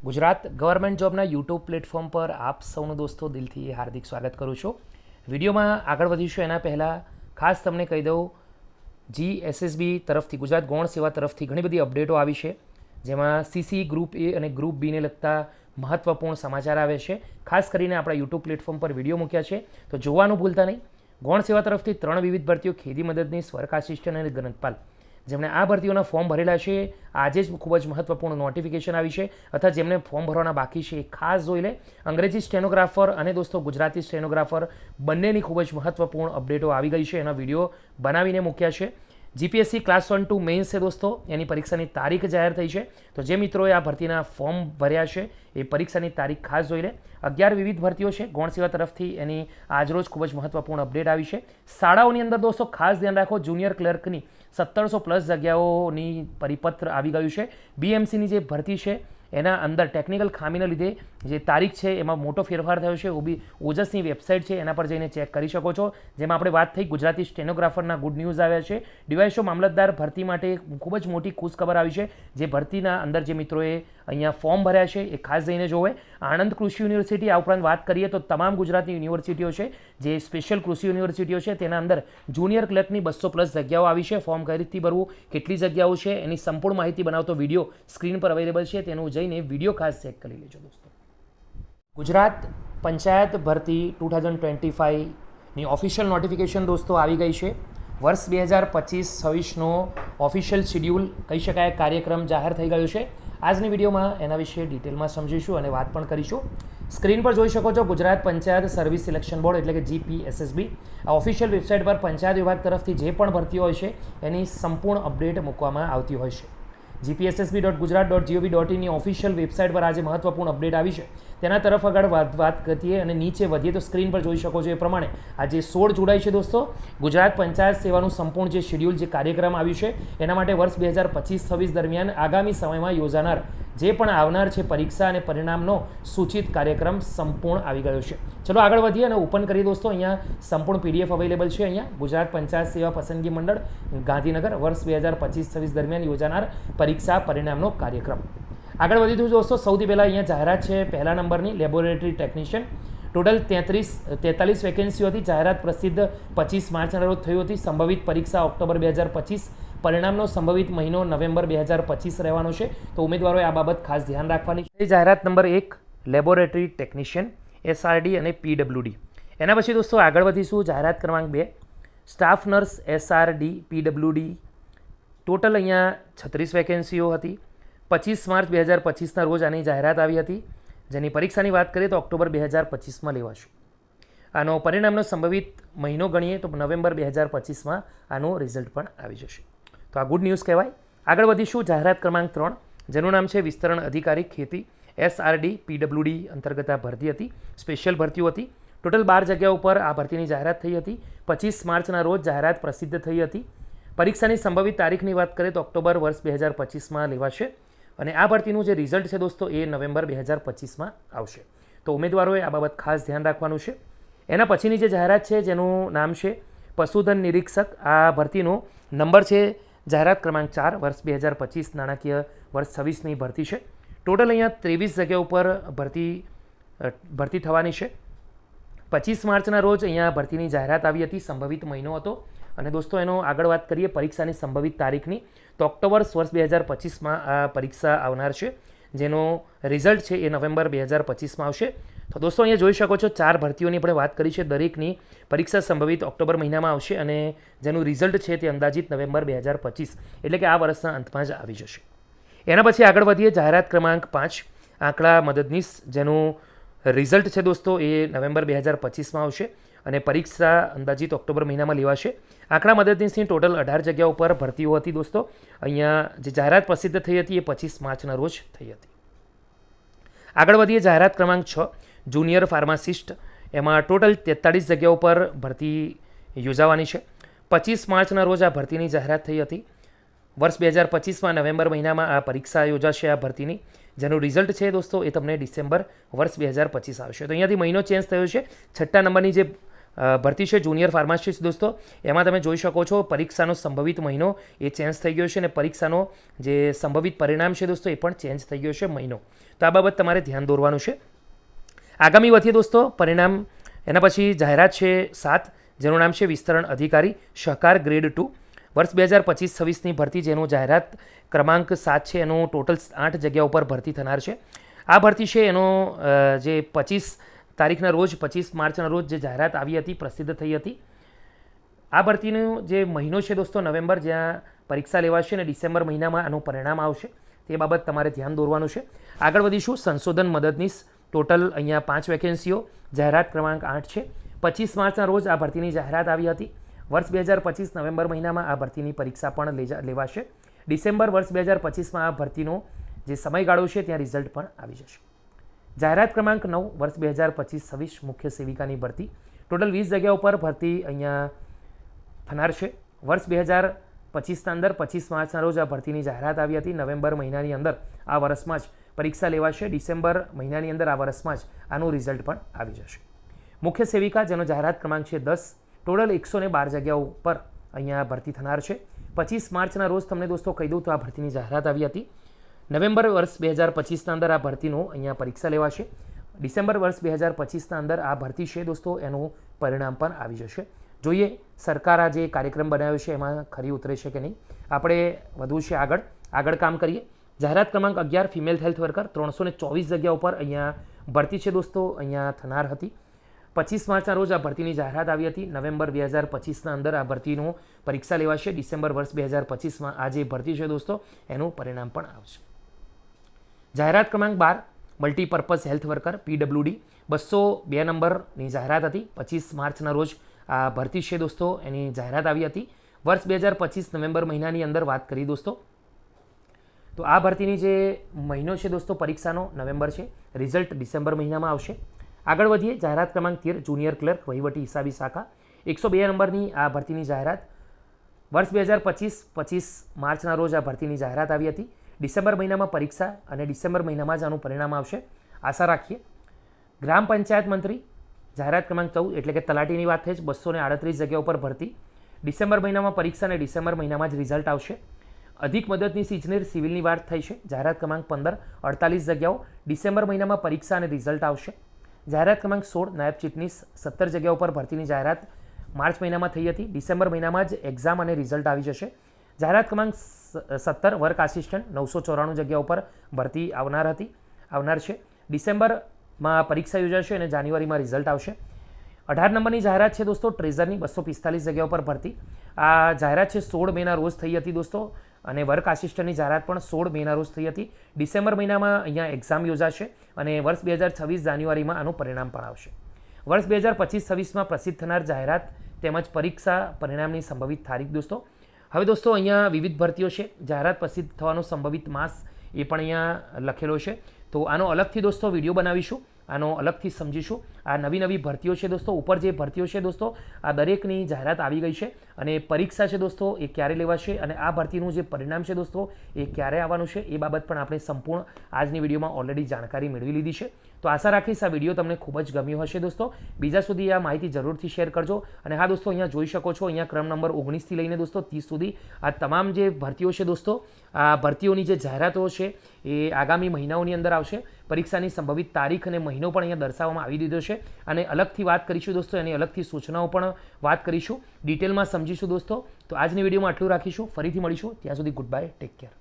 Gujarat government જોબના YouTube platform પર આપ સૌનું દોસ્તો દિલથી હાર્દિક સ્વાગત કરું છું. વિડીયોમાં આગળ વધીશું એના પહેલાં ખાસ તમને કહી દઉં, GSSB તરફથી ગુજરાત ગૌણ સેવા તરફથી ઘણી બધી અપડેટો આવી છે, જેમાં CC ગ્રુપ A અને ગ્રુપ બીને લગતા મહત્ત્વપૂર્ણ સમાચાર આવે છે. ખાસ કરીને આપણા યુટ્યુબ પ્લેટફોર્મ પર વિડીયો મૂક્યા છે, તો જોવાનું ભૂલતા નહીં. ગૌણ સેવા તરફથી 3 વિવિધ ભરતીઓ, ખેતી મદદનીશ, વર્ક આસિસ્ટન્ટ અને ગ્રંથપાલ, જેમણે આ ભરતીઓના ફોર્મ ભરેલા છે, આજે જ ખૂબ જ મહત્ત્વપૂર્ણ નોટિફિકેશન આવી છે, અથવા જેમને ફોર્મ ભરવાના બાકી છે એ ખાસ જોઈ લે. અંગ્રેજી સ્ટેનોગ્રાફર અને દોસ્તો ગુજરાતી સ્ટેનોગ્રાફર બંનેની ખૂબ જ મહત્ત્વપૂર્ણ અપડેટો આવી ગઈ છે, એના વિડીયો બનાવીને મૂક્યા છે. GPSC ક્લાસ 1-2 મેઇન્સ છે દોસ્તો, એની પરીક્ષાની તારીખ જાહેર થઈ છે, તો જે મિત્રોએ આ ભરતીના ફોર્મ ભર્યા છે એ પરીક્ષાની તારીખ ખાસ જોઈ લે. 11 વિવિધ ભરતીઓ છે ગૌણ સેવા તરફથી, એની આજરોજ ખૂબ જ મહત્ત્વપૂર્ણ અપડેટ આવી છે. શાળાઓની અંદર દોસ્તો ખાસ ધ્યાન રાખો, જુનિયર ક્લર્કની 1700+ જગ્યાઓની પરિપત્ર આવી ગયું છે. BMCની જે ભરતી છે એના અંદર ટેકનિકલ ખામીના લીધે જે તારીખ છે એમાં મોટો ફેરફાર થયો છે. ઓજસની વેબસાઇટ છે એના પર જઈને ચેક કરી શકો છો. જેમાં આપણે વાત થઈ ગુજરાતી સ્ટેનોગ્રાફરના ગુડ ન્યૂઝ આવ્યા છે. ડીવાયએસઓ મામલતદાર ભરતી માટે ખૂબ જ મોટી ખુશખબર આવી છે. જે ભરતીના અંદર જે મિત્રોએ અહીંયા ફોર્મ ભર્યા છે એ ખાસ જઈને જોવે. આણંદ કૃષિ યુનિવર્સિટી, આ ઉપરાંત વાત કરીએ તો તમામ ગુજરાતની યુનિવર્સિટીઓ છે, જે સ્પેશિયલ કૃષિ યુનિવર્સિટીઓ છે, તેના અંદર જુનિયર ક્લર્કની 200+ જગ્યાઓ આવી છે. ફોર્મ કઈ રીતથી ભરવું, કેટલી જગ્યાઓ છે, એની સંપૂર્ણ માહિતી બનાવતો વિડીયો સ્ક્રીન પર અવેલેબલ છે, તેનું જઈને વિડીયો ખાસ ચેક કરી લેજો દોસ્તો. ગુજરાત પંચાયત ભરતી 2025ની ઓફિશિયલ નોટિફિકેશન દોસ્તો આવી ગઈ છે. વર્ષ 2025-26નો ઓફિશિયલ શિડ્યુલ કહી શકાય, કાર્યક્રમ જાહેર થઈ ગયો છે. આજની વિડીયોમાં એના વિશે ડિટેલમાં સમજીશું અને વાત પણ કરીશું. સ્ક્રીન પર જોઈ શકો છો Gujarat panchayat service selection board એટલે કે GPSSB, આ ઓફિશિયલ વેબસાઇટ પર પંચાયત વિભાગ તરફથી જે પણ ભરતીઓ હોય છે એની સંપૂર્ણ અપડેટ મૂકવામાં આવતી હોય છે. gpssb.gujarat.gov.in ની ઓફિશિયલ વેબસાઇટ પર આજે મહત્ત્વપૂર્ણ અપડેટ આવી છે, તેના તરફ આગળ વાત કરીએ અને નીચે વધીએ તો સ્ક્રીન પર જોઈ શકો છો એ પ્રમાણે આજે 16 જુલાઈ છે દોસ્તો. ગુજરાત પંચાયત સેવાનું સંપૂર્ણ જે શિડ્યુલ, જે કાર્યક્રમ આવ્યું છે એના માટે વર્ષ 2025-26 દરમિયાન આગામી સમયમાં યોજાનાર જે પણ આવનાર છે પરીક્ષા અને પરિણામનો સૂચિત કાર્યક્રમ સંપૂર્ણ આવી ગયો છે. ચલો આગળ વધીએ અને ઓપન કરીએ દોસ્તો. અહીંયા સંપૂર્ણ PDF અવેલેબલ છે. અહીંયા ગુજરાત પંચાયત સેવા પસંદગી મંડળ ગાંધીનગર વર્ષ 2025-26 દરમિયાન યોજાનાર પરીક્ષા પરિણામનો કાર્યક્રમ. આગળ વધીશું દોસ્તો. સૌથી પહેલાં અહીંયા જાહેરાત છે પહેલા નંબરની, લેબોરેટરી ટેકનિશિયન. ટોટલ 43 વેકેન્સીઓ હતી. જાહેરાત પ્રસિદ્ધ 25 માર્ચના રોજ થઈ હતી. સંભવિત પરીક્ષા ઓક્ટોબર 2025, પરિણામનો સંભવિત મહિનો નવેમ્બર 2025 રહેવાનો છે, તો ઉમેદવારોએ આ બાબત ખાસ ધ્યાન રાખવાની છે. જાહેરાત નંબર 1 લેબોરેટરી ટેકનિશિયન SRD અને PWD. એના પછી દોસ્તો આગળ વધીશું. જાહેરાત ક્રમાંક 2 staff nurse SRD PWD. Total અહીંયા 36 વેકેન્સીઓ હતી. 25 માર્ચ 2025ના રોજ આની જાહેરાત આવી હતી, જેની પરીક્ષાની વાત કરીએ તો ઓક્ટોબર 2025માં લેવાશે. આનો પરિણામનો સંભવિત મહિનો ગણીએ તો નવેમ્બર 2025માં આનું રિઝલ્ટ પણ આવી જશે, તો આ ગુડ ન્યૂઝ કહેવાય. આગળ વધીશું. જાહેરાત ક્રમાંક 3 જેનું નામ છે વિસ્તરણ અધિકારી ખેતી SRD PWD અંતર્ગત આ ભરતી હતી. સ્પેશિયલ ભરતીઓ હતી. ટોટલ 12 જગ્યાઓ ઉપર આ ભરતીની જાહેરાત થઈ હતી. 25 માર્ચના રોજ જાહેરાત પ્રસિદ્ધ થઈ હતી. પરીક્ષાની સંભવિત તારીખની વાત કરીએ તો ઓક્ટોબર વર્ષ 2025માં લેવાશે, અને આ ભરતીનું જે રિઝલ્ટ છે દોસ્તો એ નવેમ્બર 2025માં આવશે, તો ઉમેદવારોએ આ બાબત ખાસ ધ્યાન રાખવાનું છે. એના પછીની જે જાહેરાત છે જેનું નામ છે પશુધન નિરીક્ષક, આ ભરતીનો નંબર છે જાહેરાત ક્રમાંક 4 વર્ષ 2025 નાણાકીય વર્ષ 26ની ભરતી છે. ટોટલ અહીંયા 23 જગ્યા ઉપર ભરતી થવાની છે. 25 માર્ચના રોજ અહીંયા ભરતીની જાહેરાત આવી હતી, સંભવિત મહિનો હતો. અને દોસ્તો એનો આગળ વાત કરીએ પરીક્ષાની સંભવિત તારીખની, તો ઓક્ટોબર વર્ષ 2025માં આ પરીક્ષા આવનાર છે, જેનો રિઝલ્ટ છે એ નવેમ્બર 2025માં આવશે. તો દોસ્તો અહીંયા જોઈ શકો છો 4 ભરતીઓની આપણે વાત કરી છે, દરેકની પરીક્ષા સંભવિત ઓક્ટોબર મહિનામાં આવશે અને જેનું રિઝલ્ટ છે તે અંદાજિત નવેમ્બર 2025 એટલે કે આ વર્ષના અંતમાં જ આવી જશે. એના પછી આગળ વધીએ. જાહેરાત ક્રમાંક 5 આંકડા મદદનીશ, જેનું રિઝલ્ટ છે દોસ્તો એ નવેમ્બર 2025માં આવશે અને પરીક્ષા અંદાજિત ઓક્ટોબર મહિનામાં લેવાશે. આંકડા મદદનીશની ટોટલ 18 જગ્યા ઉપર ભરતીઓ હતી દોસ્તો. અહીંયા જે જાહેરાત પ્રસિદ્ધ થઈ હતી એ 25 માર્ચના રોજ થઈ હતી. આગળ વધીએ. જાહેરાત ક્રમાંક 6 જુનિયર ફાર્માસિસ્ટ, એમાં ટોટલ 43 જગ્યા ઉપર ભરતી યોજાવાની છે. 25 માર્ચના રોજ આ ભરતીની જાહેરાત થઈ હતી. વર્ષ 2025માં નવેમ્બર મહિનામાં આ પરીક્ષા યોજાશે આ ભરતીની, જેનું રિઝલ્ટ છે દોસ્તો એ તમને ડિસેમ્બર વર્ષ 2025 આવશે. તો અહીંયાથી મહિનો ચેન્જ થયો છે. 6 નંબરની જે ભરતી છે જુનિયર ફાર્માસિસ્ટ દોસ્તો, એમાં તમે જોઈ શકો છો પરીક્ષાનો સંભવિત મહિનો એ ચેન્જ થઈ ગયો છે અને પરીક્ષાનો જે સંભવિત પરિણામ છે દોસ્તો એ પણ ચેન્જ થઈ ગયો છે મહિનો. તો આ બાબત તમારે ધ્યાન દોરવાનું છે. આગામી વધીએ દોસ્તો પરિણામ, એના પછી જાહેરાત છે 7, જેનું નામ છે વિસ્તરણ અધિકારી સહકાર ગ્રેડ 2 વર્ષ 2025-26ની ભરતી, જેનો જાહેરાત ક્રમાંક 7 છે. એનું ટોટલ 8 જગ્યા ઉપર ભરતી થનાર છે. આ ભરતી છે એનો જે 25 તારીખના રોજ 25 માર્ચના રોજ જે જાહેરાત આવી હતી, પ્રસિદ્ધ થઈ હતી. આ ભરતીનો જે મહિનો છે દોસ્તો નવેમ્બર, જ્યાં પરીક્ષા લેવાશે, અને ડિસેમ્બર મહિનામાં આનું પરિણામ આવશે. તે બાબત તમારે ધ્યાન દોરવાનું છે. આગળ વધીશું. સંશોધન મદદનીશ, ટોટલ અહીંયા 5 વેકેન્સીઓ, જાહેરાત ક્રમાંક 8 છે. 25 માર્ચના રોજ આ ભરતીની જાહેરાત આવી હતી. વર્ષ 2025 નવેમ્બર મહિનામાં આ ભરતીની પરીક્ષા પણ લેવાશે. ડિસેમ્બર વર્ષ 2025માં આ ભરતીનો જે સમયગાળો છે ત્યાં રિઝલ્ટ પણ આવી જશે. જાહેરાત ક્રમાંક 9 વર્ષ 2025-26 મુખ્ય સેવિકાની ભરતી, ટોટલ 20 જગ્યા ઉપર ભરતી અહીંયા થનાર છે. વર્ષ 2025ના અંદર 25 માર્ચના રોજ આ ભરતીની જાહેરાત આવી હતી. નવેમ્બર મહિનાની અંદર આ વર્ષમાં જ પરીક્ષા લેવાશે. ડિસેમ્બર મહિનાની અંદર આ વર્ષમાં જ આનું રિઝલ્ટ પણ આવી જશે. મુખ્ય સેવિકા, જેનો જાહેરાત ક્રમાંક છે 10, ટોટલ 112 જગ્યાઓ પર અહીંયા ભરતી થનાર છે. 25 માર્ચના રોજ તમને દોસ્તો કહી દઉં તો આ ભરતીની જાહેરાત આવી હતી. નવેમ્બર વર્ષ 2025ના અંદર આ ભરતીનો અહીંયા પરીક્ષા લેવાશે. ડિસેમ્બર વર્ષ 2025ના અંદર આ ભરતી છે દોસ્તો, એનું પરિણામ પણ આવી જશે. જોઈએ સરકાર આ જે કાર્યક્રમ બનાવ્યો છે એમાં ખરી ઉતરે છે કે નહીં. આપણે વધુ છે આગળ કામ કરીએ. જાહેરાત ક્રમાંક 11 ફિમેલ હેલ્થ વર્કર, 324 જગ્યા ઉપર અહીંયા ભરતી છે દોસ્તો, અહીંયા થનાર હતી. 25 માર્ચના રોજ આ ભરતીની જાહેરાત આવી હતી. નવેમ્બર 2025ના અંદર આ ભરતીનું પરીક્ષા લેવાશે. ડિસેમ્બર વર્ષ 2025માં આ જે ભરતી છે દોસ્તો, એનું પરિણામ પણ આવશે. જાહેરાત ક્રમાંક 12 મલ્ટીપર્પઝ હેલ્થ વર્કર PWD, 202 નંબરની જાહેરાત હતી. 25 માર્ચના રોજ આ ભરતી છે દોસ્તો, એની જાહેરાત આવી હતી. વર્ષ 2025 નવેમ્બર મહિનાની અંદર વાત કરી દોસ્તો, તો આ ભરતીની જે મહિનો છે દોસ્તો પરીક્ષાનો નવેમ્બર છે, રિઝલ્ટ ડિસેમ્બર મહિનામાં આવશે. આગળ વધીએ. જાહેરાત ક્રમાંક 13 જુનિયર ક્લર્ક વહીવટી હિસાબી શાખા, 102 નંબરની આ ભરતીની જાહેરાત. વર્ષ 2025 માર્ચના રોજ આ ભરતીની જાહેરાત આવી હતી. ડિસેમ્બર મહિનામાં પરીક્ષા અને ડિસેમ્બર મહિનામાં જ આનું પરિણામ આવશે, આશા રાખીએ. ગ્રામ પંચાયત મંત્રી, જાહેરાત ક્રમાંક 14, એટલે કે તલાટીની વાત થઈ છે. 238 જગ્યા ઉપર ભરતી. ડિસેમ્બર મહિનામાં પરીક્ષા અને ડિસેમ્બર મહિનામાં જ રિઝલ્ટ આવશે. અધિક મદદનીશ ઇજનેર સિવિલની વાત થઈ છે. જાહેરાત ક્રમાંક 15, 48 જગ્યાઓ. ડિસેમ્બર મહિનામાં પરીક્ષા અને રિઝલ્ટ આવશે. જાહેરાત ક્રમાંક 16 નાયબ ચીફનીશ, 17 જગ્યા ઉપર ભરતીની જાહેરાત માર્ચ મહિનામાં થઈ હતી. ડિસેમ્બર મહિનામાં જ એક્ઝામ અને રિઝલ્ટ આવી જશે. જાહેરાત ક્રમાંક 17 વર્ક આસિસ્ટન્ટ, 994 જગ્યા ઉપર ભરતી આવનાર છે. ડિસેમ્બરમાં પરીક્ષા યોજાશે અને જાન્યુઆરીમાં રિઝલ્ટ આવશે. 18 નંબરની જાહેરાત છે દોસ્તો ટ્રેઝરની, 245 જગ્યા ઉપર ભરતી. આ જાહેરાત છે 16 મેના રોજ થઈ હતી દોસ્તો, અને વર્ક આસિસ્ટન્ટની જાહેરાત પણ 16 મેના રોજ થઈ હતી. ડિસેમ્બર મહિનામાં અહીંયા એક્ઝામ યોજાશે અને વર્ષ 2026 જાન્યુઆરીમાં આનું પરિણામ પણ આવશે. વર્ષ 2025-26માં પ્રસિદ્ધ થનાર જાહેરાત તેમજ પરીક્ષા પરિણામની સંભવિત તારીખ દોસ્તો. હવે દોસ્તો અહીંયા વિવિધ ભરતીઓ છે. જાહેરાત પ્રસિદ્ધ થવાનો સંભવિત માસ એ પણ અહીંયા લખેલો છે. તો આનો અલગથી દોસ્તો વિડીયો બનાવીશું, આનો અલગથી સમજીશું. આ નવી ભરતીઓ છે દોસ્તો. ઉપર જે ભરતીઓ છે દોસ્તો, આ દરેકની જાહેરાત આવી ગઈ છે અને પરીક્ષા છે દોસ્તો એ ક્યારે લેવાશે અને આ ભરતીનું જે પરિણામ છે દોસ્તો એ ક્યારે આવવાનું છે એ બાબત પણ આપણે સંપૂર્ણ આજની વિડીયોમાં ઓલરેડી જાણકારી મેળવી લીધી છે. તો આશા રાખીશ આ વિડીયો તમને ખૂબ જ ગમ્યો હશે દોસ્તો. બીજા સુધી આ માહિતી જરૂરથી શેર કરજો. અને હા દોસ્તો, અહીંયા જોઈ શકો છો, અહીંયા ક્રમ નંબર 19થી લઈને દોસ્તો 30 સુધી આ તમામ જે ભરતીઓ છે દોસ્તો, આ ભરતીઓની જે જાહેરાતો છે એ આગામી મહિનાઓની અંદર આવશે. પરીક્ષાની સંભવિત તારીખ અને મહિનો પણ અહીંયા દર્શાવવામાં આવી દીધો છે અને અલગથી વાત કરીશું દોસ્તો, એની અલગથી સૂચનાઓ પણ વાત કરીશું, ડિટેલમાં સમજીશું દોસ્તો. તો આજની વિડીયોમાં આટલું રાખીશું. ફરીથી મળીશું. ત્યાં સુધી ગુડ બાય, ટેક કેર.